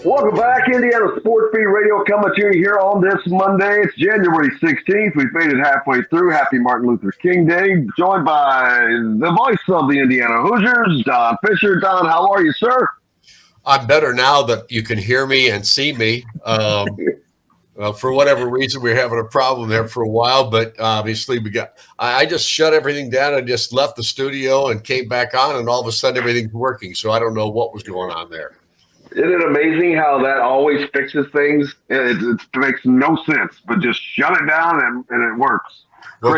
Welcome back, Indiana Sports Beat Radio, coming to you here on this Monday. It's January 16th. We've made it halfway through. Happy Martin Luther King Day. Joined by the voice of the Indiana Hoosiers, Don Fischer. Don, how are you, sir? I'm better now that you can hear me and see me. Well, for whatever reason, we were having a problem there for a while, but obviously I just shut everything down and just left the studio and came back on, and all of a sudden everything's working. So I don't know what was going on there. Isn't it amazing how that always fixes things? It makes no sense, but just shut it down and it works. Well,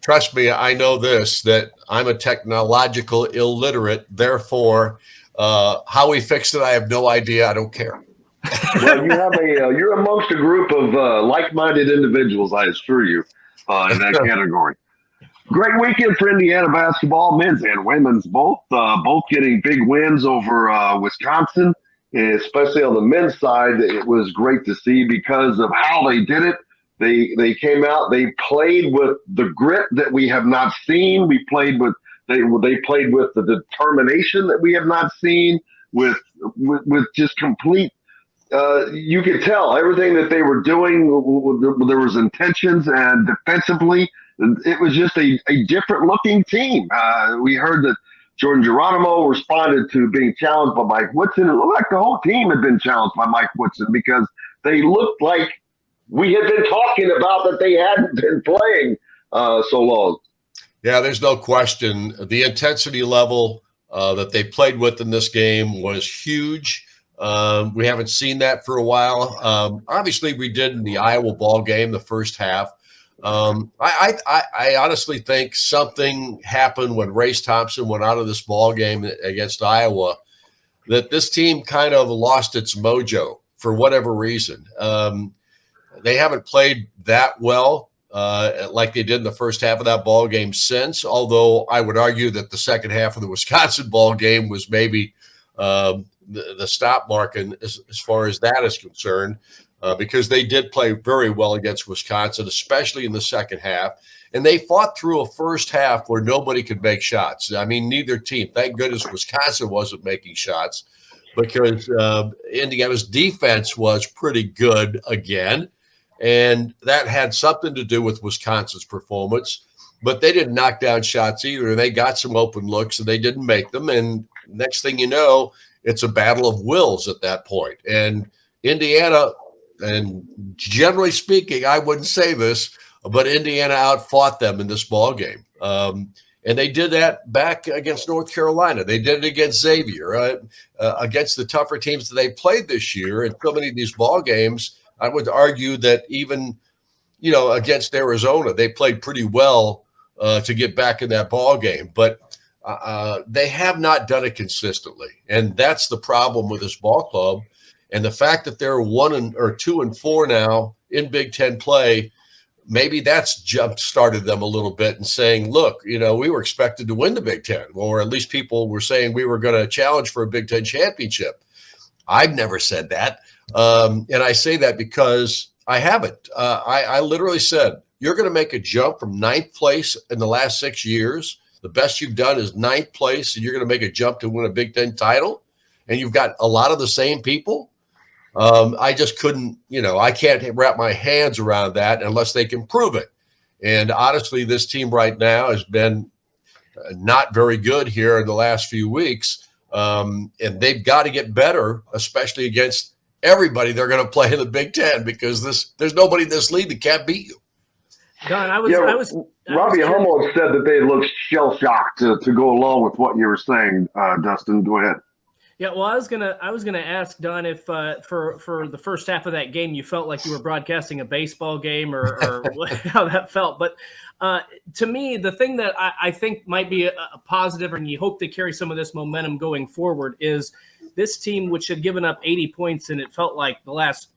trust me, I know this, that I'm a technological illiterate. Therefore, how we fixed it, I have no idea. I don't care. Well, you're amongst a group of like-minded individuals, I assure you, in that category. Great weekend for Indiana basketball, men's and women's both getting big wins over Wisconsin, especially on the men's side. It was great to see because of how they did it. They came out, they played with the grit that we have not seen. They played with the determination that we have not seen, with just complete. You could tell everything that they were doing. There was intentions, and defensively, it was just a different looking team. We heard that Jordan Geronimo responded to being challenged by Mike Woodson. It looked like the whole team had been challenged by Mike Woodson because they looked like we had been talking about that they hadn't been playing so long. Yeah, there's no question. The intensity level that they played with in this game was huge. We haven't seen that for a while. Obviously, we did in the Iowa ball game, the first half. I honestly think something happened when Race Thompson went out of this ball game against Iowa, that this team kind of lost its mojo for whatever reason. They haven't played that well like they did in the first half of that ball game since, although I would argue that the second half of the Wisconsin ball game was maybe the stop mark as far as that is concerned. Because they did play very well against Wisconsin, especially in the second half. And they fought through a first half where nobody could make shots. I mean, neither team. Thank goodness Wisconsin wasn't making shots because Indiana's defense was pretty good again. And that had something to do with Wisconsin's performance. But they didn't knock down shots either. They got some open looks and they didn't make them. And next thing you know, it's a battle of wills at that point. And Indiana, and generally speaking, I wouldn't say this, but Indiana outfought them in this ball game. And they did that back against North Carolina. They did it against Xavier, against the tougher teams that they played this year. And so many of these ball games, I would argue that even, against Arizona, they played pretty well to get back in that ball game. But they have not done it consistently. And that's the problem with this ball club. And the fact that they're 2-4 now in Big Ten play, maybe that's jump-started them a little bit and saying, look, we were expected to win the Big Ten, or at least people were saying we were going to challenge for a Big Ten championship. I've never said that. And I say that because I haven't. I literally said, you're going to make a jump from 9th place in the last 6 years. The best you've done is 9th place, and you're going to make a jump to win a Big Ten title. And you've got a lot of the same people. I just couldn't, I can't wrap my hands around that unless they can prove it. And honestly, this team right now has been not very good here in the last few weeks. And they've got to get better, especially against everybody they're going to play in the Big Ten, because there's nobody in this league that can't beat you. Don, Robbie Hummel said that they looked shell-shocked to go along with what you were saying, Dustin. Go ahead. Yeah, well, I was gonna ask Don if for the first half of that game you felt like you were broadcasting a baseball game or how that felt. But to me, the thing that I think might be a positive, and you hope to carry some of this momentum going forward, is this team, which had given up 80 points, and it felt like the last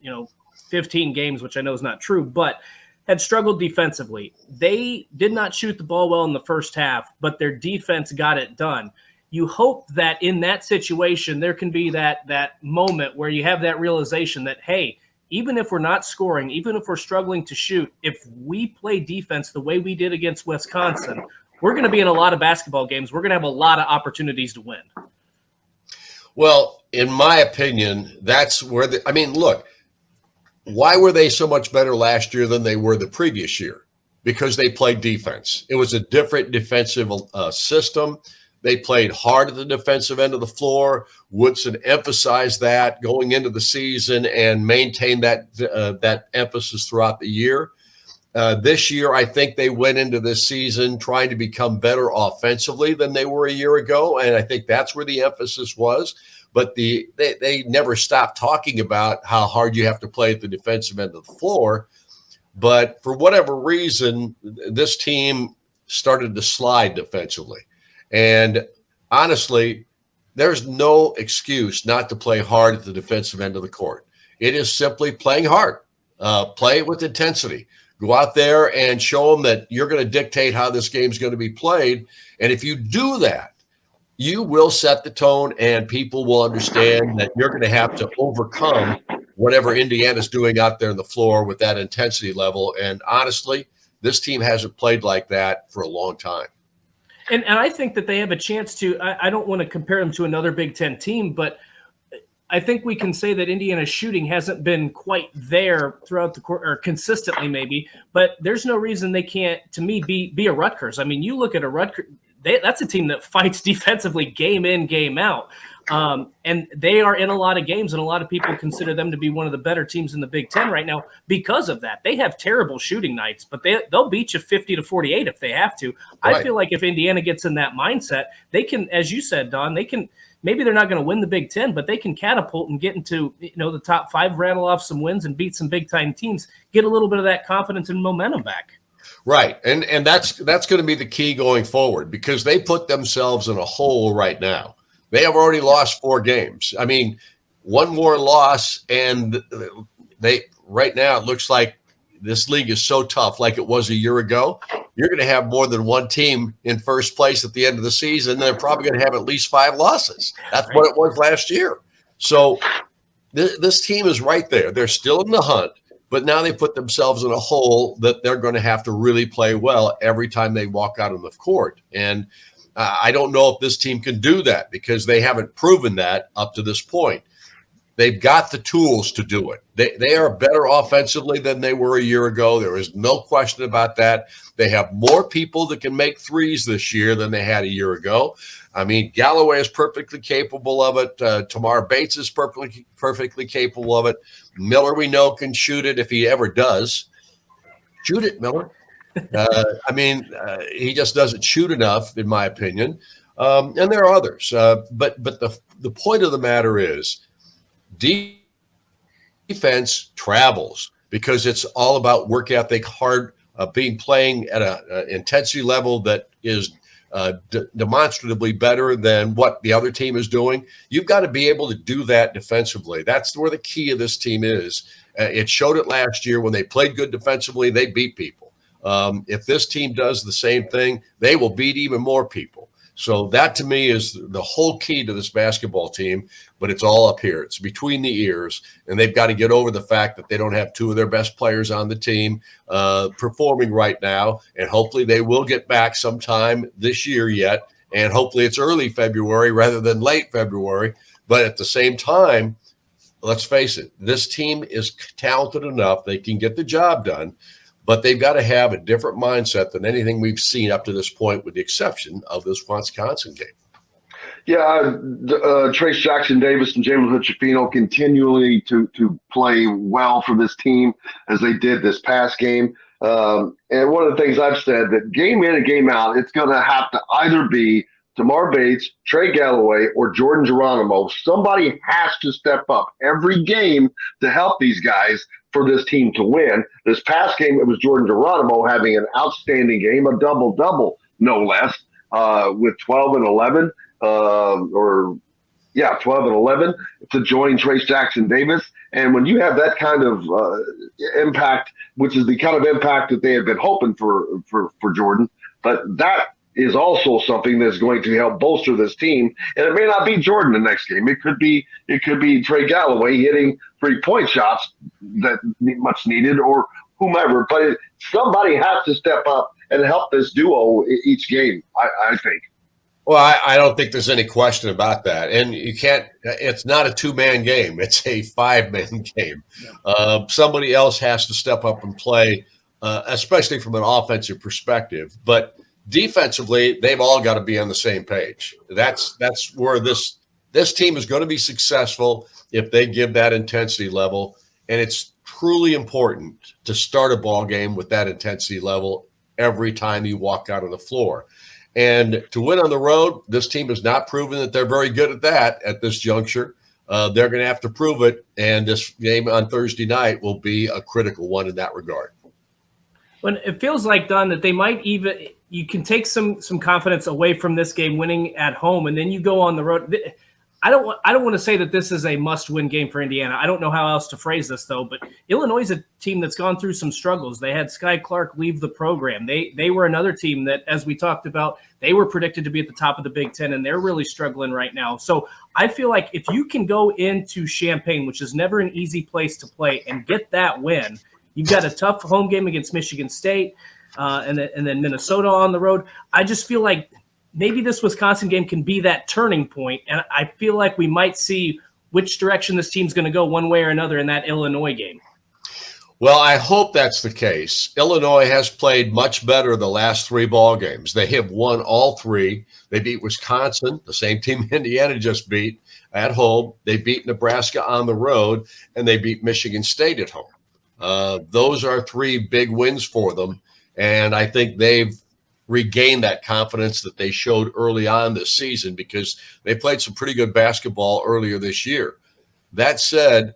15 games, which I know is not true, but had struggled defensively. They did not shoot the ball well in the first half, but their defense got it done. You hope that in that situation, there can be that moment where you have that realization that, hey, even if we're not scoring, even if we're struggling to shoot, if we play defense the way we did against Wisconsin, we're going to be in a lot of basketball games. We're going to have a lot of opportunities to win. Well, in my opinion, that's where look, why were they so much better last year than they were the previous year? Because they played defense. It was a different defensive system. They played hard at the defensive end of the floor. Woodson emphasized that going into the season and maintained that emphasis throughout the year. This year, I think they went into this season trying to become better offensively than they were a year ago, and I think that's where the emphasis was. But they never stopped talking about how hard you have to play at the defensive end of the floor. But for whatever reason, this team started to slide defensively. And honestly, there's no excuse not to play hard at the defensive end of the court. It is simply playing hard. Play it with intensity. Go out there and show them that you're going to dictate how this game's going to be played. And if you do that, you will set the tone and people will understand that you're going to have to overcome whatever Indiana's doing out there on the floor with that intensity level. And honestly, this team hasn't played like that for a long time. And I think that they have a chance to, I don't want to compare them to another Big Ten team, but I think we can say that Indiana's shooting hasn't been quite there throughout the court, or consistently maybe, but there's no reason they can't, to me, be a Rutgers. I mean, you look at a Rutgers, that's a team that fights defensively game in, game out. And they are in a lot of games, and a lot of people consider them to be one of the better teams in the Big Ten right now because of that. They have terrible shooting nights, but they'll beat you 50-48 if they have to. Right. I feel like if Indiana gets in that mindset, they can, as you said, Don, they can. Maybe they're not going to win the Big Ten, but they can catapult and get into the top 5, rattle off some wins, and beat some big-time teams. Get a little bit of that confidence and momentum back. Right, and that's going to be the key going forward, because they put themselves in a hole right now. They have already lost 4 games. I mean, one more loss, and right now it looks like this league is so tough, like it was a year ago. You're going to have more than one team in first place at the end of the season. They're probably going to have at least 5 losses. That's what it was last year. So this team is right there. They're still in the hunt, but now they put themselves in a hole that they're going to have to really play well every time they walk out on the court. And I don't know if this team can do that, because they haven't proven that up to this point. They've got the tools to do it. They are better offensively than they were a year ago. There is no question about that. They have more people that can make threes this year than they had a year ago. I mean, Galloway is perfectly capable of it. Tamar Bates is perfectly capable of it. Miller, we know, can shoot it if he ever does. Shoot it, Miller. He just doesn't shoot enough, in my opinion. And there are others. But the point of the matter is, defense travels, because it's all about work ethic, hard playing at an intensity level that is demonstrably better than what the other team is doing. You've got to be able to do that defensively. That's where the key of this team is. It showed it last year when they played good defensively. They beat people. If this team does the same thing, they will beat even more people. So that, to me, is the whole key to this basketball team, but it's all up here. It's between the ears, and they've got to get over the fact that they don't have 2 of their best players on the team performing right now, and hopefully they will get back sometime this year yet, and hopefully it's early February rather than late February. But at the same time, let's face it, this team is talented enough. They can get the job done. But they've got to have a different mindset than anything we've seen up to this point, with the exception of this Wisconsin game. Yeah, Trace Jackson-Davis and James Lichifino continually to play well for this team, as they did this past game. And one of the things I've said, that game in and game out, it's going to have to either be Tamar Bates, Trey Galloway, or Jordan Geronimo. Somebody has to step up every game to help these guys for this team to win. This past game, it was Jordan Geronimo having an outstanding game, a double-double, no less, with 12 and 11, 12 and 11 to join Trace Jackson-Davis. And when you have that kind of impact, which is the kind of impact that they have been hoping for Jordan, but that is also something that's going to help bolster this team. And it may not be Jordan the next game. It could be Trey Galloway hitting 3-point shots that much needed, or whomever. But somebody has to step up and help this duo each game, I think. Well, I don't think there's any question about that. And you can't, it's not a two-man game. It's a five-man game. Somebody else has to step up and play, especially from an offensive perspective. But defensively, they've all got to be on the same page. That's where this team is going to be successful if they give that intensity level. And it's truly important to start a ball game with that intensity level every time you walk out on the floor. And to win on the road, this team has not proven that they're very good at that at this juncture. They're going to have to prove it, and this game on Thursday night will be a critical one in that regard. When it feels like, Don, that they might even – you can take some confidence away from this game winning at home, and then you go on the road. I don't want to say that this is a must-win game for Indiana. I don't know how else to phrase this, though, but Illinois is a team that's gone through some struggles. They had Sky Clark leave the program. They were another team that, as we talked about, they were predicted to be at the top of the Big Ten, and they're really struggling right now. So I feel like if you can go into Champaign, which is never an easy place to play, and get that win, you've got a tough home game against Michigan State and then Minnesota on the road. I just feel like maybe this Wisconsin game can be that turning point, and I feel like we might see which direction this team's going to go one way or another in that Illinois game. Well, I hope that's the case. Illinois has played much better the last three ball games. They have won all three. They beat Wisconsin, the same team Indiana just beat, at home. They beat Nebraska on the road, and they beat Michigan State at home. Those are three big wins for them, and I think they've regain that confidence that they showed early on this season because they played some pretty good basketball earlier this year. That said,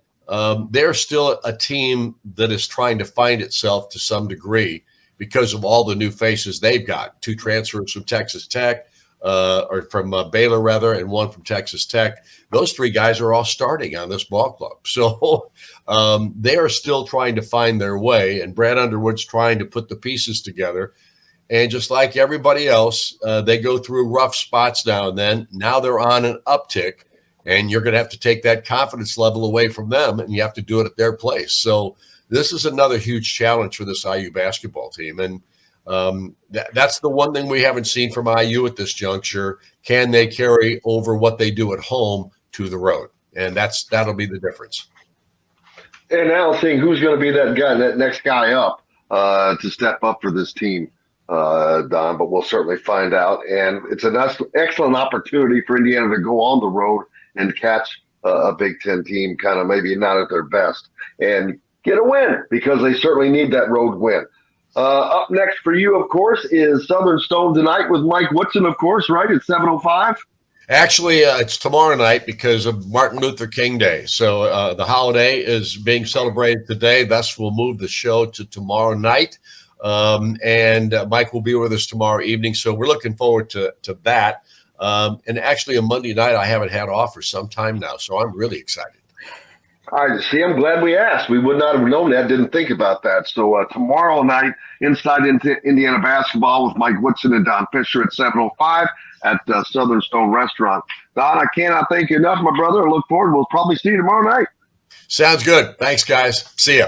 they're still a team that is trying to find itself to some degree because of all the new faces they've got. 2 transfers from Texas Tech, or from Baylor rather, and 1 from Texas Tech. Those 3 guys are all starting on this ball club. So they are still trying to find their way, and Brad Underwood's trying to put the pieces together. And just like everybody else, they go through rough spots now and then. Now they're on an uptick, and you're going to have to take that confidence level away from them, and you have to do it at their place. So this is another huge challenge for this IU basketball team. And that's the one thing we haven't seen from IU at this juncture. Can they carry over what they do at home to the road? And that'll be the difference. And now seeing who's going to be that guy, that next guy up to step up for this team. Don, but we'll certainly find out. And it's an excellent opportunity for Indiana to go on the road and catch a Big Ten team kind of maybe not at their best and get a win because they certainly need that road win. Up next for you, of course, is Southern Stone tonight with Mike Woodson, of course, right? At 7:05. Actually, it's tomorrow night because of Martin Luther King Day. So the holiday is being celebrated today. Thus, we'll move the show to tomorrow night. And Mike will be with us tomorrow evening. So we're looking forward to that. And actually, a Monday night I haven't had off for some time now. So I'm really excited. All right, see, I'm glad we asked. We would not have known that, didn't think about that. So tomorrow night, Inside into Indiana Basketball with Mike Woodson and Don Fischer at 7:05 at Southern Stone Restaurant. Don, I cannot thank you enough, my brother. I look forward. We'll probably see you tomorrow night. Sounds good. Thanks, guys. See ya.